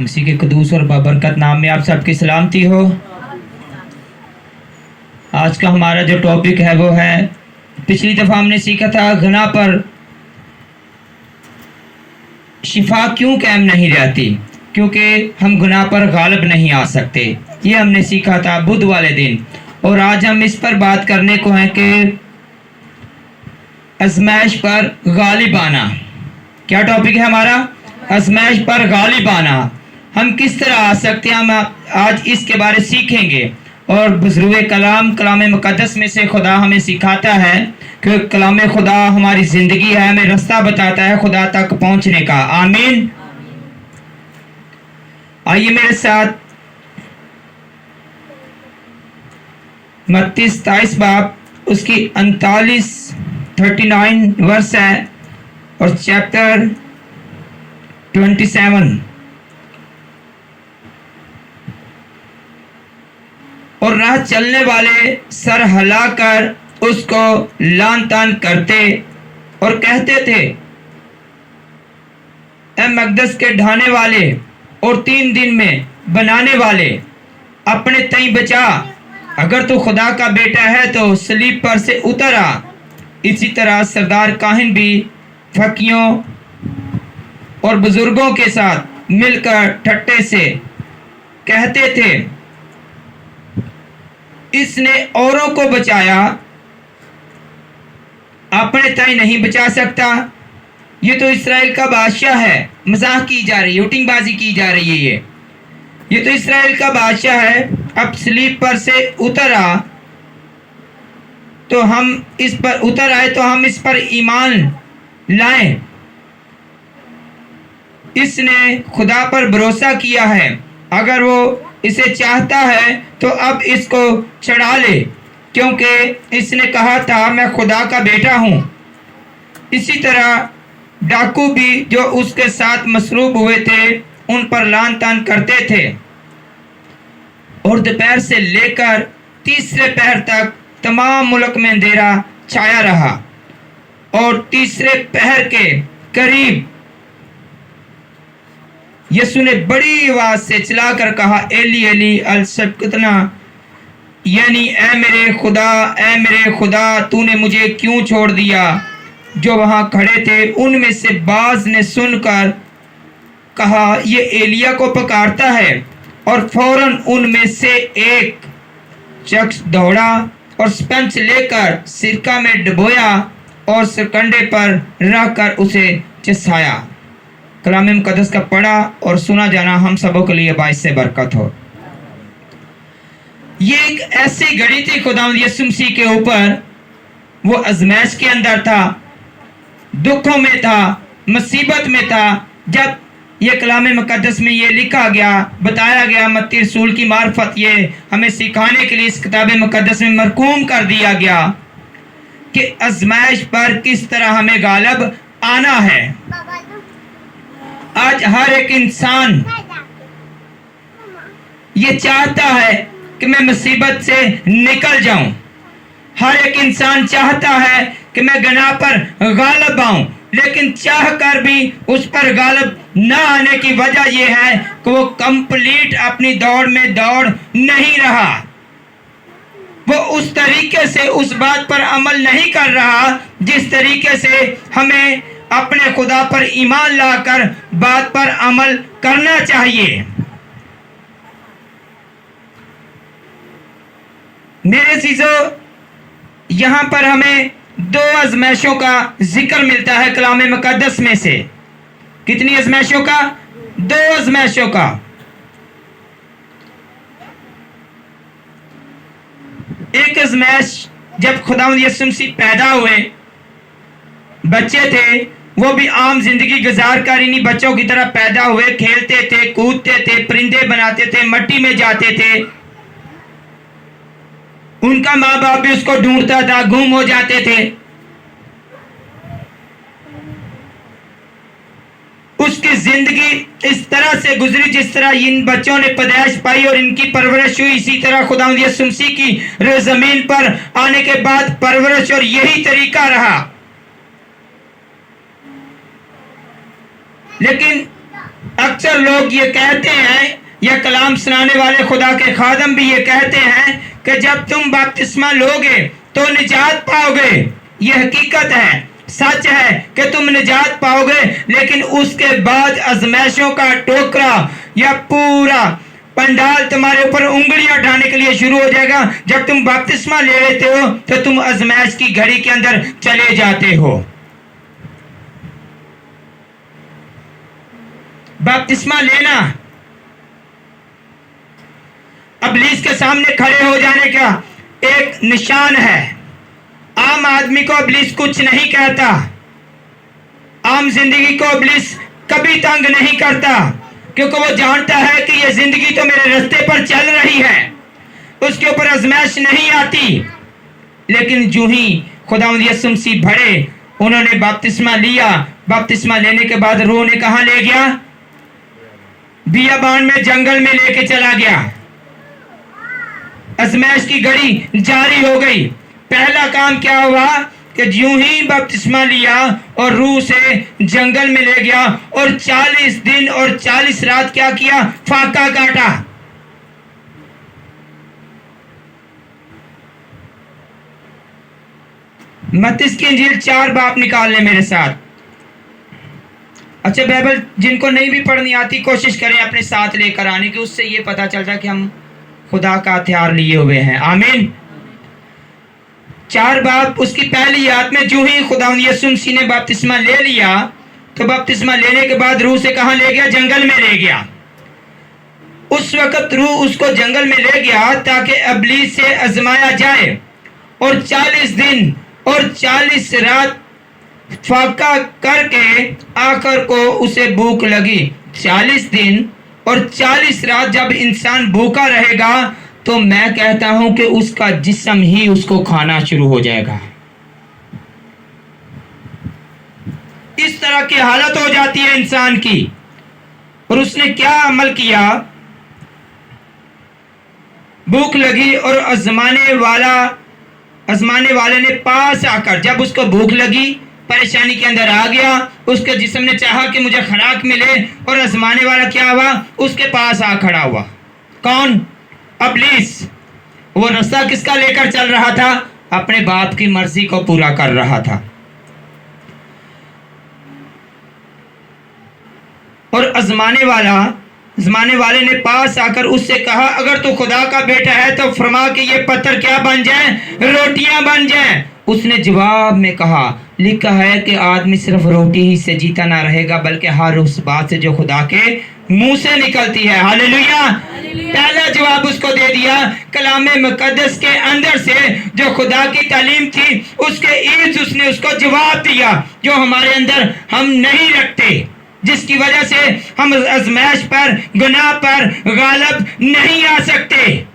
مسیح کے قدوس اور بابرکت نام میں آپ سب کی سلامتی ہو۔ آج کا ہمارا جو ٹاپک ہے وہ ہے، پچھلی دفعہ ہم نے سیکھا تھا گناہ پر شفا کیوں قائم نہیں رہتی، کیونکہ ہم گناہ پر غالب نہیں آ سکتے۔ یہ ہم نے سیکھا تھا بدھ والے دن، اور آج ہم اس پر بات کرنے کو ہیں کہ آزمائش پر غالب آنا۔ کیا ٹاپک ہے ہمارا؟ آزمائش پر غالب آنا۔ ہم کس طرح آ سکتے ہیں، ہم آج اس کے بارے سیکھیں گے۔ اور بزرگ کلام مقدس میں سے خدا ہمیں سکھاتا ہے کہ کلام خدا ہماری زندگی ہے، ہمیں راستہ بتاتا ہے خدا تک پہنچنے کا۔ آمین۔ آئیے میرے ساتھ متی 27 باب اس کی 39 ورس ہے، اور چیپٹر 27۔ اور راہ چلنے والے سر ہلا کر اس کو لان تان کرتے اور کہتے تھے، اے مقدس کے ڈھانے والے اور 3 دن میں بنانے والے، اپنے تئیں بچا، اگر تو خدا کا بیٹا ہے تو صلیب پر سے اتر آ۔ اسی طرح سردار کاہن بھی پھکیوں اور بزرگوں کے ساتھ مل کر ٹھٹے سے کہتے تھے، اس نے اوروں کو بچایا، اپنے تئیں نہیں بچا سکتا۔ یہ تو اسرائیل کا بادشاہ ہے۔ مزاح کی جا رہی ہے، اوٹنگ بازی کی جا رہی ہے۔ یہ تو اسرائیل کا بادشاہ ہے، اب صلیب پر سے اتر آ تو ہم اس پر اتر آئے تو ہم اس پر ایمان لائیں۔ اس نے خدا پر بھروسہ کیا ہے، اگر وہ اسے چاہتا ہے تو اب اس کو چڑھا لے، کیونکہ اس نے کہا تھا میں خدا کا بیٹا ہوں۔ اسی طرح ڈاکو بھی جو اس کے ساتھ مصروف ہوئے تھے ان پر لان تان کرتے تھے، اور دوپہر سے لے کر تیسرے پہر تک تمام ملک میں اندھیرا چھایا رہا۔ اور تیسرے پہر کے قریب یسوع نے بڑی آواز سے چلا کر کہا، ایلی ایلی السبقتنا، یعنی اے میرے خدا تو نے مجھے کیوں چھوڑ دیا۔ جو وہاں کھڑے تھے ان میں سے بعض نے سن کر کہا، یہ ایلیا کو پکارتا ہے۔ اور فوراً ان میں سے ایک شخص دوڑا اور سپنج لے کر سرکہ میں ڈبویا اور سرکنڈے پر رکھ کر اسے چسایا۔ کلام مقدس کا پڑھا اور سنا جانا ہم سبوں کے لیے باعث برکت ہو۔ یہ ایک ایسی گھڑی تھی خداوند یسوع مسیح کے اوپر، وہ آزمائش کے اندر تھا، دکھوں میں تھا، مصیبت میں تھا، جب یہ کلام مقدس میں یہ لکھا گیا، بتایا گیا، متی رسول کی معرفت یہ ہمیں سکھانے کے لیے اس کتاب مقدس میں مرقوم کر دیا گیا کہ آزمائش پر کس طرح ہمیں غالب آنا ہے۔ آج ہر ایک انسان یہ چاہتا ہے کہ میں مصیبت سے نکل جاؤں۔ ہر ایک انسان چاہتا ہے کہ میں گناہ پر غالب آؤں، لیکن چاہ کر بھی اس پر غالب نہ آنے کی وجہ یہ ہے کہ وہ کمپلیٹ اپنی دوڑ میں دوڑ نہیں رہا۔ وہ اس طریقے سے اس بات پر عمل نہیں کر رہا جس طریقے سے ہمیں اپنے خدا پر ایمان لا کر بات پر عمل کرنا چاہیے۔ میرے عزیزو، یہاں پر ہمیں 2 آزمائشوں کا ذکر ملتا ہے کلام مقدس میں سے۔ کتنی آزمائشوں کا؟ 2 آزمائشوں کا۔ ایک آزمائش جب خداوند یسوع مسیح پیدا ہوئے، بچے تھے، وہ بھی عام زندگی گزار کر انہی بچوں کی طرح پیدا ہوئے، کھیلتے تھے، کودتے تھے، پرندے بناتے تھے، مٹی میں جاتے تھے۔ ان کا ماں باپ بھی اس کو ڈھونڈتا تھا، گم ہو جاتے تھے۔ اس کی زندگی اس طرح سے گزری جس طرح ان بچوں نے پیدائش پائی اور ان کی پرورش ہوئی، اسی طرح خداوند یسوع مسیح کی زمین پر آنے کے بعد پرورش اور یہی طریقہ رہا۔ لیکن अक्सर लोग ये कहते हैं, या कलाम सुनाने वाले खुदा के खादम भी ये कहते हैं कि जब तुम बपतिस्मा लोगे तो निजात पाओगे। ये हकीकत है, सच है कि तुम निजात पाओगे, लेकिन उसके बाद आजमाइशों का टोकरा या पूरा पंडाल तुम्हारे ऊपर उंगलियां उठाने के लिए शुरू हो जाएगा। जब तुम बपतिस्मा ले लेते हो तो तुम आजमाइश की घड़ी के अंदर चले जाते हो। बपतिस्मा लेना इब्लीस के सामने खड़े हो जाने का एक निशान है। आम आदमी को इब्लीस कुछ नहीं कहता, आम जिंदगी को इब्लीस कभी तंग नहीं करता, क्योंकि वो जानता है कि ये जिंदगी तो मेरे रास्ते पर चल रही है, उसके ऊपर आजमाइश नहीं आती। लेकिन जो ही खुदावंद यीशु मसीह भरे, उन्होंने बपतिस्मा लिया। बपतिस्मा लेने के बाद रूह ने कहाँ ले गया? बियाबान में, जंगल में लेके चला गया। आजमाइश की घड़ी जारी हो गई। पहला काम क्या हुआ कि यूं ही बपतिस्मा लिया और रूह से जंगल में ले गया और 40 दिन और 40 रात क्या किया? फाका काटा। मत्ती की इंजील 4 बाब निकाल ले मेरे साथ। अच्छा, बाइबल जिनको नहीं भी पढ़नी आती कोशिश करें अपने साथ लेकर आने की, उससे ये पता चलता कि हम खुदा का हथियार लिए हुए हैं। आमीन। 4 बाब उसकी पहली आयत में जो ही खुदावंद यीशु मसीह ने बपतिस्मा ले लिया, तो बपतिस्मा लेने के बाद रूह से कहाँ ले गया? जंगल में ले गया। उस वक्त रूह उसको जंगल में ले गया ताकि इब्लीस से आजमाया जाए। और 40 दिन और 40 रात फाका करके आखिर को उसे भूख लगी। 40 दिन और 40 रात जब इंसान भूखा रहेगा तो मैं कहता हूं कि उसका जिस्म ही उसको खाना शुरू हो जाएगा। इस तरह की हालत हो जाती है इंसान की। और उसने क्या अमल किया? भूख लगी और आजमाने वाले ने पास आकर, जब उसको भूख लगी, परेशानी के अंदर आ गया, उसके जिस्म ने चाहा कि मुझे खुराक मिले, और आजमाने वाला क्या हुआ? उसके पास आ खड़ा हुआ। कौन? इब्लीस। वो रास्ता किसका लेकर चल रहा था? अपने बाप की मर्जी को पूरा कर रहा था। और आजमाने वाले ने पास आकर उससे कहा, अगर तू खुदा का बेटा है तो फरमा कि ये पत्थर क्या बन जाए? रोटियां बन जाए। उसने जवाब में कहा, लिखा है कि आदमी सिर्फ रोटी ही से जीता ना रहेगा, बल्कि हर उस बात से जो खुदा के मुंह से निकलती है। हालेलुया। पहला जवाब उसको दे दिया कलामे मुकद्दस के अंदर से, जो खुदा की तालीम थी उसके ईद उसने उसको जवाब दिया, जो हमारे अंदर हम नहीं रखते, जिसकी वजह से हम आजमाइश पर, गुनाह पर गालिब नहीं आ सकते।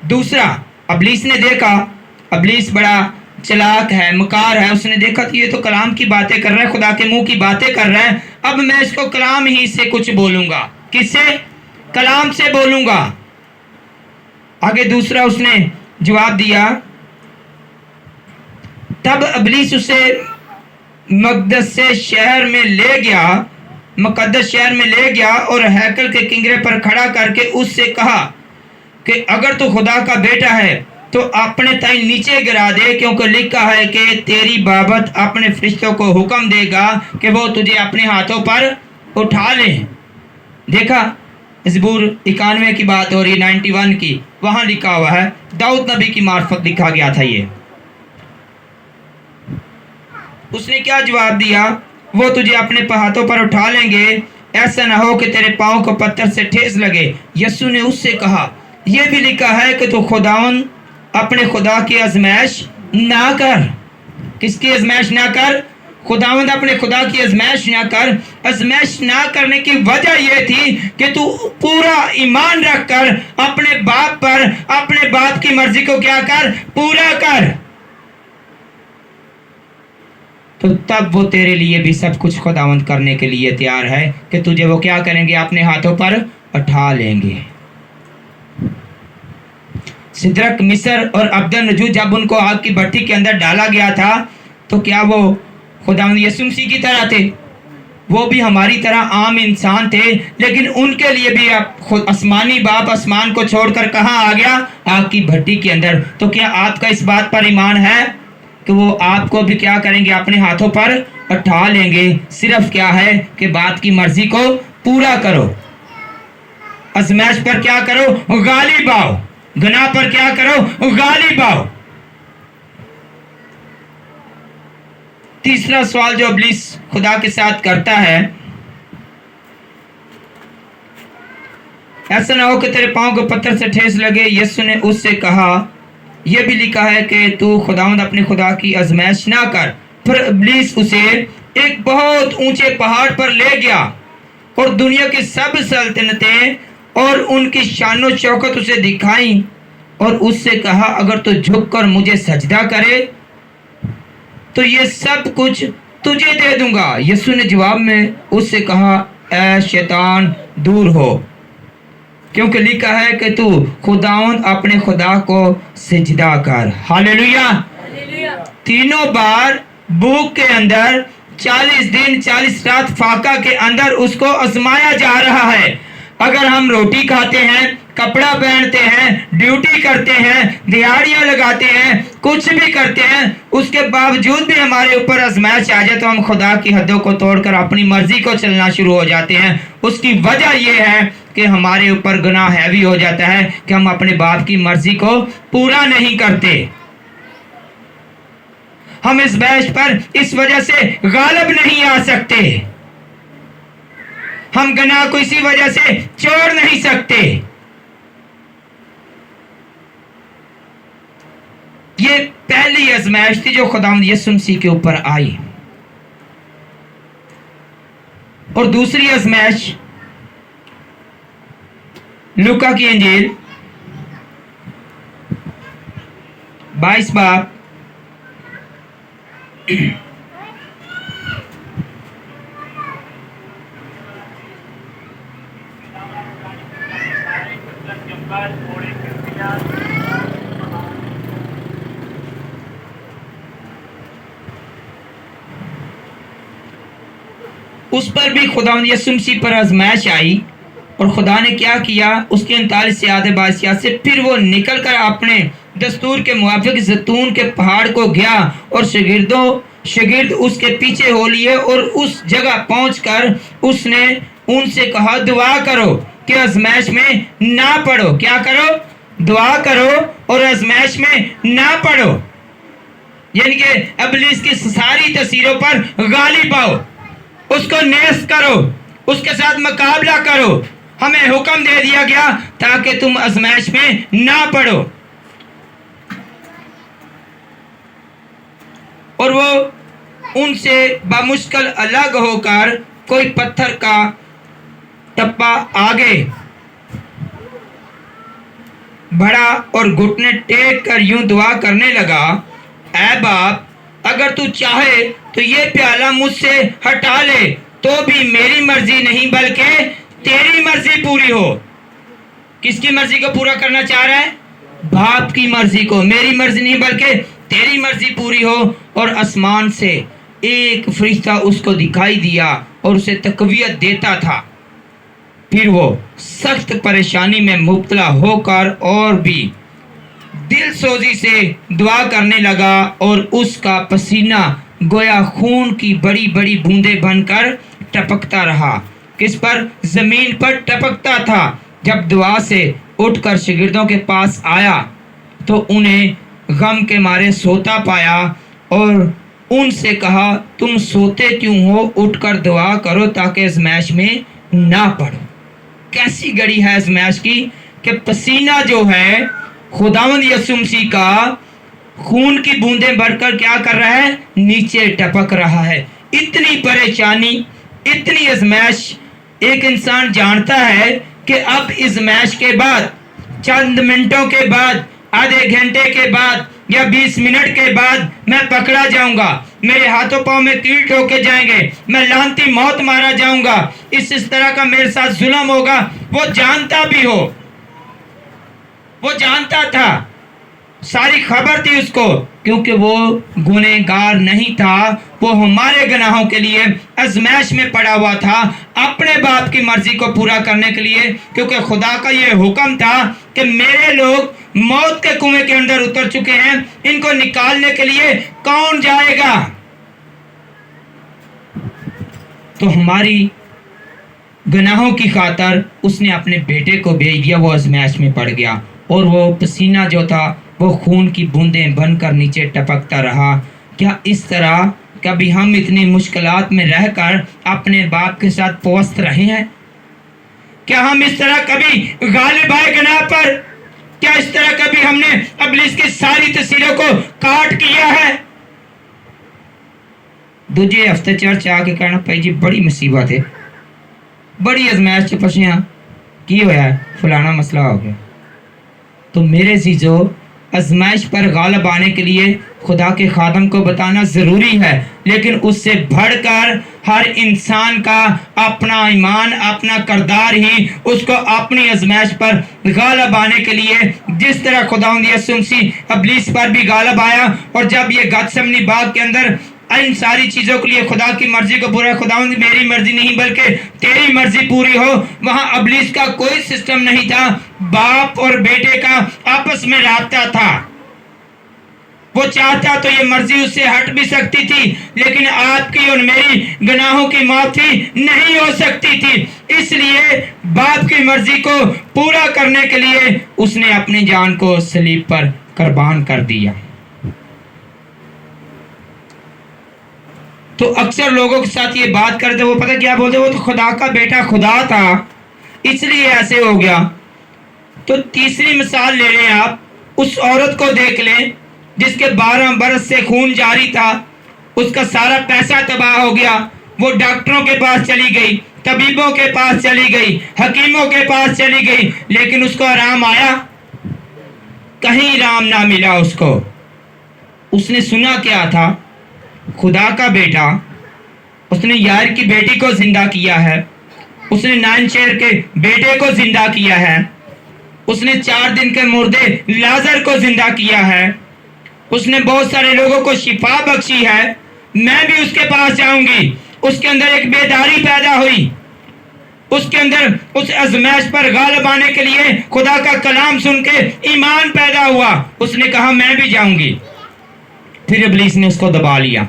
दूसरा, इब्लीस ने देखा, इब्लीस बड़ा चालाक है, मकार है। उसने देखा कि ये तो कलाम की बातें कर रहा है, खुदा के मुंह की बातें कर रहा है, अब मैं इसको कलाम ही से कुछ बोलूंगा। किससे? कलाम से बोलूंगा। आगे दूसरा उसने जवाब दिया, तब इब्लीस उसे मुकद्दस शहर में ले गया और हैकल के किंगरे पर खड़ा करके उससे कहा कि अगर तू खुदा का बेटा है तो अपने ताई नीचे गिरा दे, क्योंकि लिखा है कि तेरी बाबत अपने फरिश्तों को हुक्म देगा कि वो तुझे अपने हाथों पर उठा ले। देखा, ज़बूर 91 की बात हो रही, 91 की, वहां लिखा हुआ है, दाऊद नबी की मार्फत लिखा गया था ये। उसने क्या जवाब दिया? वो तुझे अपने हाथों पर उठा लेंगे, ऐसा ना हो कि तेरे पाँव को पत्थर से ठेस लगे। यीशु ने उससे कहा, यह भी लिखा है कि तू खुदावन अपने खुदा की आजमाइश ना कर। किसकी आजमाइश ना कर? खुदावंद अपने खुदा की आजमाइश ना कर। आजमाइश ना करने की वजह यह थी कि तू पूरा ईमान रखकर अपने बाप पर, अपने बाप की मर्जी को क्या कर? पूरा कर। तो तब वो तेरे लिए भी सब कुछ खुदावंद करने के लिए तैयार है कि तुझे वो क्या करेंगे? अपने हाथों पर उठा लेंगे। सिद्रक, मिस्र और अब्दनगो, जब उनको आग की भट्टी के अंदर डाला गया था तो क्या वो खुदावंद यीशु मसीह की तरह थे, वो भी हमारी तरह आम इंसान थे, लेकिन उनके लिए भी आप खुद आसमानी बाप आसमान को छोड़कर कहाँ आ गया? आग की भट्टी के अंदर। तो क्या आपका इस बात पर ईमान है कि वो आपको भी क्या करेंगे? अपने हाथों पर उठा लेंगे। सिर्फ क्या है कि बात की मर्जी को पूरा करो, आजमाइश पर क्या करो? गालिब आओ। गुनाह पर क्या करो? गालिब आओ। तीसरा सवाल जो इब्लीस खुदा के साथ करता है, ऐसा ना हो कि तेरे पांव को पत्थर से ठेस लगे। यीशु ने उससे कहा, यह भी लिखा है कि तू खुदावंद अपने खुदा की आजमाइश ना कर। फिर इब्लीस उसे एक बहुत ऊंचे पहाड़ पर ले गया और दुनिया की सब सल्तनतें और उनकी शानो शौकत उसे दिखाई और उससे कहा, अगर तू झुककर मुझे सजदा करे तो ये सब कुछ तुझे दे दूंगा। यीशु ने जवाब में उससे कहा, ऐ शैतान दूर हो, क्योंकि लिखा है कि तू खुदावंद अपने खुदा को सजदा कर। हालेलुया। तीनों बार भूख के अंदर 40 दिन 40 रात फाका के अंदर उसको आजमाया जा रहा है। अगर हम रोटी खाते हैं, कपड़ा पहनते हैं, ड्यूटी करते हैं, दिहाड़ियां लगाते हैं, कुछ भी करते हैं, उसके बावजूद भी हमारे ऊपर आजमाइश आ जाए तो हम खुदा की हदों को तोड़कर अपनी मर्जी को चलना शुरू हो जाते हैं। उसकी वजह यह है कि हमारे ऊपर गुनाह हैवी हो जाता है कि हम अपने बाप की मर्जी को पूरा नहीं करते। हम इस बैच पर इस वजह से गालिब नहीं आ सकते। हम गुनाह को इसी वजह से छोड़ नहीं सकते। ये पहली आजमाइश थी जो खुदावंद यीशु मसीह के ऊपर आई। और दूसरी आजमाइश लूका की इंजील 22 बाब उस पर भी खुदावंद यीशु मसीह पर आजमाइश आई और खुदा ने क्या किया? उसके 39 से आधे बादशाह से फिर वो निकल कर अपने दस्तूर के मुआफिक जैतून के पहाड़ को गया और शागिर्द उसके पीछे हो लिए और उस जगह पहुंचकर उसने उनसे कहा, दुआ करो कि आजमाइश में ना पड़ो। क्या करो? दुआ करो और आजमाइश में ना पड़ो। यानी कि इब्लीस की सारी तस्वीरों पर गालिब आओ, उसको नेस्त करो, उसके साथ मुकाबला करो। हमें हुक्म दे दिया गया ताकि तुम आजमाइश में ना पड़ो। और वो उनसे बामुश्किल अलग होकर कोई पत्थर का टप्पा आगे बढ़ा और घुटने टेक कर यूं दुआ करने लगा, ऐ बाप, अगर तू चाहे तो ये प्याला मुझसे हटा ले, तो भी मेरी मर्जी नहीं बल्कि तेरी मर्जी पूरी हो। किसकी मर्जी को पूरा करना चाह रहा है? बाप की मर्जी को। मेरी मर्जी नहीं बल्कि तेरी मर्जी पूरी हो। और आसमान से एक फरिश्ता उसको दिखाई दिया और उसे तकवीयत देता था। फिर वो सख्त परेशानी में मुब्तला होकर और भी दिल सोजी से दुआ करने लगा और उसका पसीना गोया खून की बड़ी बड़ी बूंदें बनकर टपकता रहा। किस पर? जमीन पर टपकता था। जब दुआ से उठकर शागिर्दों के पास आया तो उन्हें गम के मारे सोता पाया और उनसे कहा, तुम सोते क्यों हो? उठकर दुआ करो ताकि आजमाइश में ना पड़ो। कैसी घड़ी है आजमाइश की कि पसीना जो है खुदावंद यीशु मसीह का खून की बूंदें बढ़कर क्या कर रहा है? नीचे टपक रहा है। इतनी परेशानी, इतनी आजमाइश। एक इंसान जानता है कि अब इस आजमाइश के बाद, चंद मिनटों के बाद, आधे घंटे के बाद या 20 मिनट के बाद मैं पकड़ा जाऊंगा, मेरे हाथों पांव में कील ठोके जाएंगे, मैं लानती मौत मारा जाऊंगा, इस तरह का मेरे साथ जुल्म होगा। वो जानता भी हो, वो जानता था, सारी खबर थी उसको, क्योंकि वो गुनहगार नहीं था, वो हमारे गुनाहों के लिए आजमाइश में पड़ा हुआ था, अपने बाप की मर्जी को पूरा करने के लिए, क्योंकि खुदा का ये हुक्म था कि मेरे लोग मौत के कुएं के अंदर उतर चुके हैं, इनको निकालने के लिए कौन जाएगा। तो हमारी गुनाहों की खातर उसने अपने बेटे को भेज दिया, वो आजमाइश में पड़ गया और वो पसीना जो था वो खून की बूंदें बनकर नीचे टपकता रहा। क्या इस तरह कभी हम इतनी मुश्किलात में रहकर अपने बाप के साथ पवस्त रहे हैं? क्या हम इस तरह कभी गालिब आए गुनाह पर? क्या इस तरह कभी हमने इब्लीस की सारी तस्वीरों को काट किया है? दूजे हफ्ते चर्च आके कहना भाई जी बड़ी मुसीबत है, बड़ी आजमाइश च फसियां, की होया है, फलाना मसला हो गया। तो मेरे चीज़ों, आजमाइश पर गालिब आने के लिए खुदा के खादम को बताना ज़रूरी है, लेकिन उससे बढ़कर हर इंसान का अपना ईमान, अपना किरदार ही उसको अपनी आजमाइश पर गालिब आने के लिए, जिस तरह खुदावंद यीशु मसीह इब्लीस पर भी गालिब आया, और जब ये गतसमनी बाग के अंदर इन सारी चीज़ों के लिए खुदा की मर्जी को पूरा, खुदावंद मेरी मर्जी नहीं बल्कि तेरी मर्जी पूरी हो, वहाँ इब्लीस का कोई सिस्टम नहीं था, बाप और बेटे का आपस में राब्ता था। वो चाहता तो ये मर्जी उससे हट भी सकती थी, लेकिन आपकी और मेरी गुनाहों की माफी नहीं हो सकती थी। इसलिए बाप की मर्जी को पूरा करने के लिए उसने अपनी जान को सलीब पर कुर्बान कर दिया। तो अक्सर लोगों के साथ ये बात करते, वो पता क्या बोलते, वो तो खुदा का बेटा खुदा था इसलिए ऐसे हो गया। तो तीसरी मिसाल ले लें आप, उस औरत को देख लें जिसके 12 बरस से खून जारी था, उसका सारा पैसा तबाह हो गया, वो डॉक्टरों के पास चली गई, तबीबों के पास चली गई, हकीमों के पास चली गई, लेकिन उसको आराम आया? कहीं आराम ना मिला उसको। उसने सुना क्या था? खुदा का बेटा, उसने यार की बेटी को जिंदा किया है, उसने नाइनशेर के बेटे को जिंदा किया है, उसने 4 दिन के मुर्दे लाजर को जिंदा किया है, उसने बहुत सारे लोगों को शिफा बख्शी है, मैं भी उसके पास जाऊंगी। उसके अंदर एक बेदारी पैदा हुई, उसके अंदर उस आजमाइश पर गालिब आने के लिए खुदा का कलाम सुन के ईमान पैदा हुआ। उसने कहा मैं भी जाऊंगी। फिर इब्लीस ने उसको दबा लिया,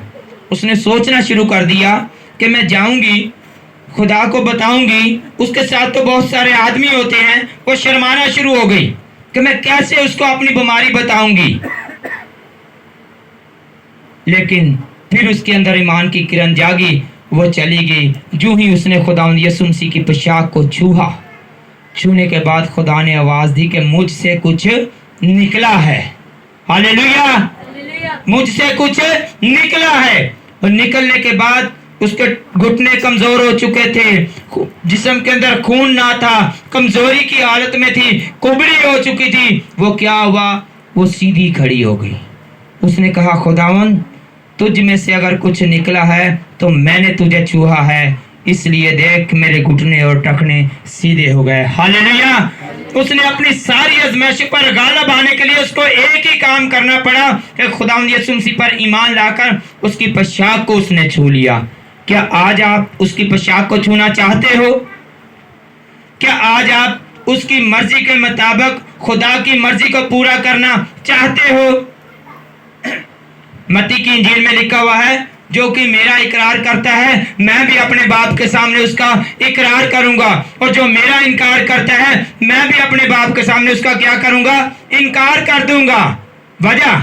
उसने सोचना शुरू कर दिया कि मैं जाऊंगी, खुदा को बताऊंगी, उसके साथ तो बहुत सारे आदमी होते हैं। वो शर्माना शुरू हो गई कि मैं कैसे उसको अपनी बीमारी बताऊंगी। लेकिन फिर उसके अंदर ईमान की किरण जागी, वो चली गई। जो ही उसने खुदावंद यीशु मसीह की पोशाक को छुआ, छूने के बाद खुदा ने आवाज दी कि मुझसे कुछ निकला है। हालेलुया, मुझसे कुछ निकला है। और निकलने के बाद उसके घुटने कमजोर हो चुके थे, जिस्म के अंदर खून ना था, कमजोरी की हालत में थी, कुबड़ी हो चुकी थी। वो क्या हुआ? वो सीधी खड़ी हो गई। उसने कहा खुदावंद तुझ में से अगर कुछ निकला है तो मैंने तुझे छुआ है, इसलिए देख मेरे घुटने और टखने सीधे हो गए। हालेलुया। उसने अपनी सारी आजमाइशों पर गालिब आने के लिए उसको एक ही काम करना पड़ा कि खुदावंद यीशु मसीह पर ईमान लाकर उसकी पोशाक को उसने छू लिया। क्या आज आप उसकी पोशाक को छूना चाहते हो? क्या आज आप उसकी मर्जी के मुताबिक खुदा की मर्जी को पूरा करना चाहते हो? मत्ती की इंजील में लिखा हुआ है, जो कि मेरा इकरार करता है मैं भी अपने बाप के सामने उसका इकरार करूंगा, और जो मेरा इनकार करता है मैं भी अपने बाप के सामने उसका क्या करूंगा? इनकार कर दूंगा। वजह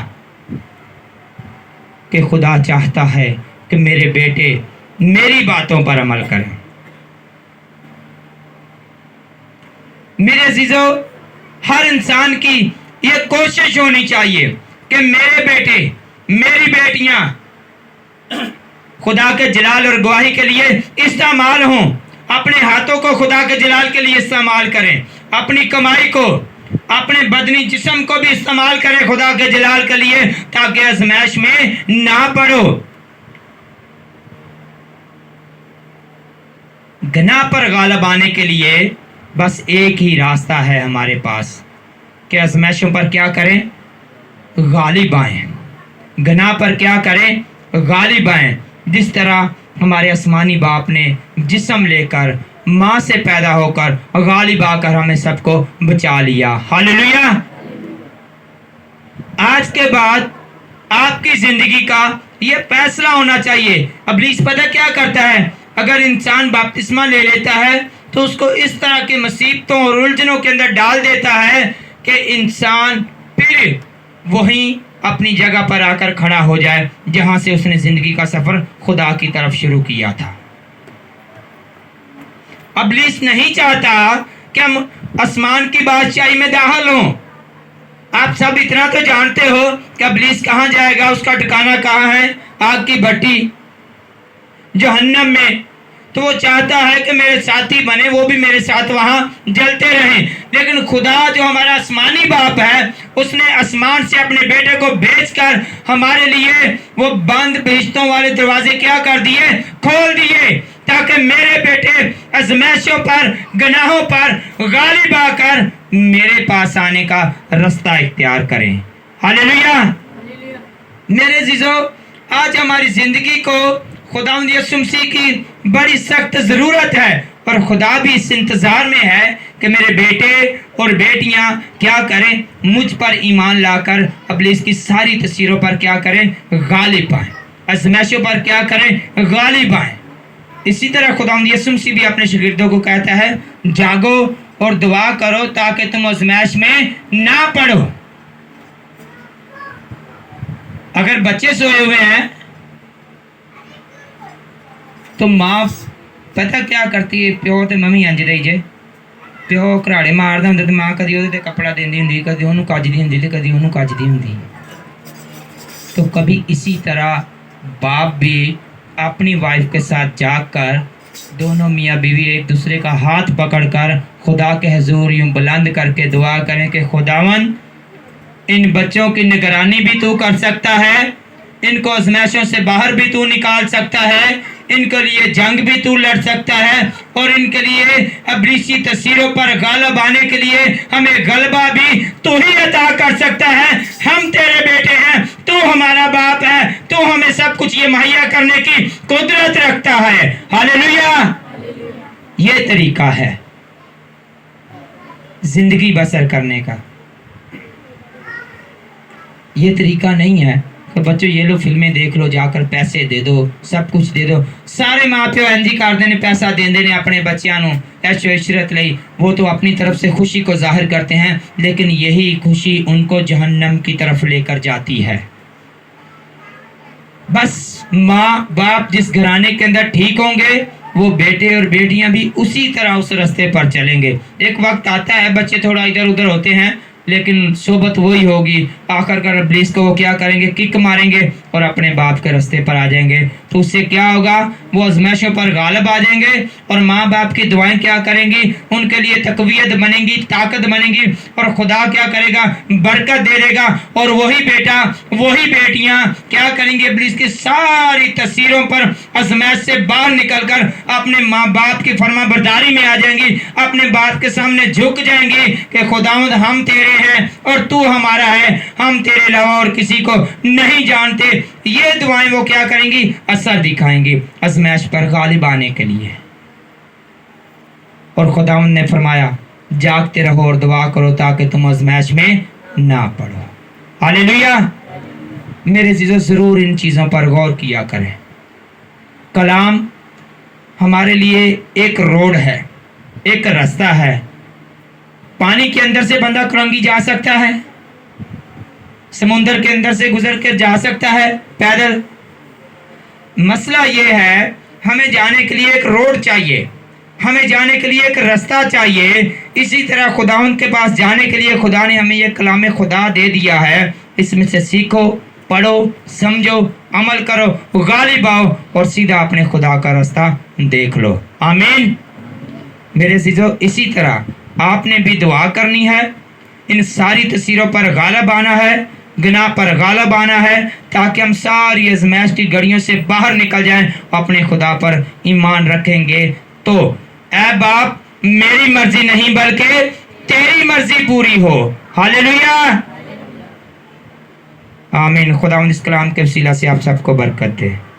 कि खुदा चाहता है कि मेरे बेटे मेरी बातों पर अमल करें। मेरे अजीजों, हर इंसान की यह कोशिश होनी चाहिए कि मेरे बेटे मेरी बेटियां खुदा के जलाल और गवाही के लिए इस्तेमाल हों। अपने हाथों को खुदा के जलाल के लिए इस्तेमाल करें, अपनी कमाई को, अपने बदनी जिस्म को भी इस्तेमाल करें खुदा के जलाल के लिए, ताकि आजमाइश में ना पड़ो। गुनाह पर गालिब आने के लिए बस एक ही रास्ता है हमारे पास कि आजमाइशों पर क्या करें? غالب آئیں، گناہ پر کیا کریں؟ غالب آئیں، جس طرح ہمارے آسمانی باپ نے جسم لے کر ماں سے پیدا ہو کر غالب آ کر ہمیں سب کو بچا لیا۔ ہاللیلویہ۔ آج کے بعد آپ کی زندگی کا یہ فیصلہ ہونا چاہیے۔ ابلیس پتہ کیا کرتا ہے؟ اگر انسان بپتسمہ لے لیتا ہے تو اس کو اس طرح کی مصیبتوں اور الجھنوں کے اندر ڈال دیتا ہے کہ انسان پھر وہیں اپنی جگہ پر آ کر کھڑا ہو جائے جہاں سے اس نے زندگی کا سفر خدا کی طرف شروع کیا تھا۔ ابلیس نہیں چاہتا کہ ہم آسمان کی بادشاہی میں داخل ہوں۔ آپ سب اتنا تو جانتے ہو کہ ابلیس کہاں جائے گا، اس کا ٹھکانہ کہاں ہے؟ آگ کی بھٹی، جہنم میں۔ تو وہ چاہتا ہے کہ میرے ساتھی بنے، وہ بھی میرے ساتھ وہاں جلتے رہیں۔ لیکن خدا جو ہمارا آسمانی باپ ہے، اس نے آسمان سے اپنے بیٹے کو بھیج کر ہمارے لیے وہ بند بہشتوں والے دروازے کیا کر دیے؟ کھول دیے، تاکہ میرے بیٹے آزمائشوں پر، گناہوں پر غالب آ کر میرے پاس آنے کا راستہ اختیار کریں۔ ہاللیلویہ۔ میرے عزیزو، آج ہماری زندگی کو خداوند یسوع مسیح کی بڑی سخت ضرورت ہے، اور خدا بھی اس انتظار میں ہے کہ میرے بیٹے اور بیٹیاں کیا کریں؟ مجھ پر ایمان لا کر ابلیس کی ساری تصویروں پر کیا کریں؟ غالب آئیں، آزمائشوں پر کیا کریں؟ غالب آئیں۔ اسی طرح خداوند یسوع مسیح بھی اپنے شاگردوں کو کہتا ہے، جاگو اور دعا کرو تاکہ تم آزمائش میں نہ پڑو۔ اگر بچے سوئے ہوئے ہیں تو ماں پتہ کیا کرتی ہے؟ پیو تے ممی انج رہی جے، پیو کراڑے ماردا ہوندا تے ماں کدی اودے تے کپڑا دیندی ہوندی، کدی اونوں کجدی ہوندی تے کدی اونوں کجدی ہوندی۔ تو کبھی اسی طرح باپ بھی اپنی وائف کے ساتھ جاگ کر دونوں میاں بیوی ایک دوسرے کا ہاتھ پکڑ کر خدا کے حضور یوں بلند کر کے دعا کریں کہ خداوند ان بچوں کی نگرانی بھی تو کر سکتا ہے، ان کو آزمائشوں سے باہر بھی تو نکال سکتا ہے، ان کے لیے جنگ بھی تو لڑ سکتا ہے، اور ان کے لیے ابلیسی تاثیروں پر غالب آنے کے لیے ہمیں غلبہ بھی تو ہی عطا کر سکتا ہے۔ ہم تیرے بیٹے ہیں، تو ہمارا باپ ہے، تو ہمیں سب کچھ یہ مہیا کرنے کی قدرت رکھتا ہے۔ ہاللیلویہ۔ یہ طریقہ ہے زندگی بسر کرنے کا۔ یہ طریقہ نہیں ہے کہ بچوں یہ لو فلمیں دیکھ لو، جا کر پیسے دے دو، سب کچھ دے دو۔ سارے ماں پیو انجی کردے نے، پیسہ دیندے نے اپنے بچیاں نو عیش و عشرت لئی، وہ تو اپنی طرف سے خوشی کو ظاہر کرتے ہیں، لیکن یہی خوشی ان کو جہنم کی طرف لے کر جاتی ہے۔ بس ماں باپ جس گھرانے کے اندر ٹھیک ہوں گے، وہ بیٹے اور بیٹیاں بھی اسی طرح اس راستے پر چلیں گے۔ ایک وقت آتا ہے بچے تھوڑا ادھر ادھر ہوتے ہیں، لیکن صحبت وہی ہوگی، آخر کر ابلیس کو وہ کیا کریں گے؟ کک ماریں گے اور اپنے باپ کے راستے پر آ جائیں گے۔ تو اس سے کیا ہوگا؟ وہ آزمائشوں پر غالب آ جائیں گے، اور ماں باپ کی دعائیں کیا کریں گی؟ ان کے لیے تقویت بنیں گی، طاقت بنیں گی، اور خدا کیا کرے گا؟ برکت دے دے گا، اور وہی بیٹا وہی بیٹیاں کیا کریں گے؟ ابلیس کی ساری تصویروں پر آزمائش سے باہر نکل کر اپنے ماں باپ کی فرما برداری میں آ جائیں گی، اپنے باپ کے سامنے جھک جائیں گی کہ خداوند ہم تیرے ہیں اور تو ہمارا ہے، ہم تیرے علاوہ اور کسی کو نہیں جانتے۔ یہ دعائیں وہ کیا کریں گی؟ اثر دکھائیں گی آزمائش پر غالب آنے کے لیے۔ اور خداوند نے فرمایا جاگتے رہو اور دعا کرو تاکہ تم آزمائش میں نہ پڑو۔ ہاللیلویہ۔ میرے عزیزو، ضرور ان چیزوں پر غور کیا کریں۔ کلام ہمارے لیے ایک روڈ ہے، ایک راستہ ہے۔ پانی کے اندر سے بندہ کرنگی جا سکتا ہے، سمندر کے اندر سے گزر کے جا سکتا ہے پیدل۔ مسئلہ یہ ہے ہمیں جانے کے لیے ایک روڈ چاہیے، ہمیں جانے کے لیے ایک راستہ چاہیے۔ اسی طرح خداوند کے پاس جانے کے لیے خدا نے ہمیں یہ کلام خدا دے دیا ہے، اس میں سے سیکھو، پڑھو، سمجھو، عمل کرو، غالب آؤ اور سیدھا اپنے خدا کا راستہ دیکھ لو۔ آمین۔ میرے عزیزو، اسی طرح آپ نے بھی دعا کرنی ہے، ان ساری تصویروں پر غالب آنا ہے، گناہ پر غالب آنا ہے، تاکہ ہم ساری آزمائش کی گڑیوں سے باہر نکل جائیں، اپنے خدا پر ایمان رکھیں گے تو اے باپ میری مرضی نہیں بلکہ تیری مرضی پوری ہو۔ ہاللیلویہ۔ آمین. خداوند اس کلام کے وسیلہ سے آپ سب کو برکت دے.